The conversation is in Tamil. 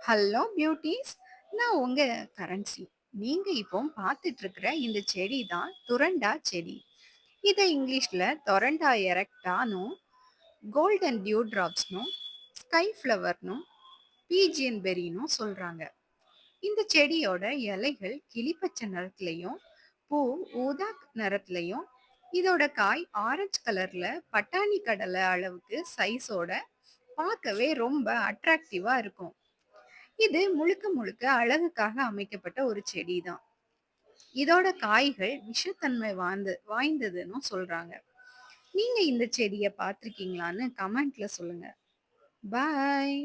Hello beauties. நான் உங்க கரன்சி. நீங்க இப்போ பார்த்துட்டு இருக்கிற இந்த செடி தான் துரண்டா செடி. இதை இங்கிலீஷ்ல தொரண்டா எரெக்டானும், கோல்டன் டியூ டிராப்ஸ்னும், ஸ்கை ஃப்ளவர்னும், பீஜியன் பெரினும் சொல்றாங்க. இந்த செடியோட இலைகள் கிளிப்பச்சை நிறத்துலயும், பூ ஊதா நிறத்துலயும், இதோட காய் ஆரஞ்சு கலர்ல பட்டாணி கடலை அளவுக்கு சைஸோட பார்க்கவே ரொம்ப அட்ராக்டிவா இருக்கும். இது முழுக்க முழுக்க அழகுக்காக அமைக்கப்பட்ட ஒரு செடி தான். இதோட காய்கள் விஷத்தன்மை வாய்ந்ததுன்னும் சொல்றாங்க. நீங்க இந்த செடிய பார்த்திருக்கீங்களான்னு கமெண்ட்ல சொல்லுங்க. பாய்.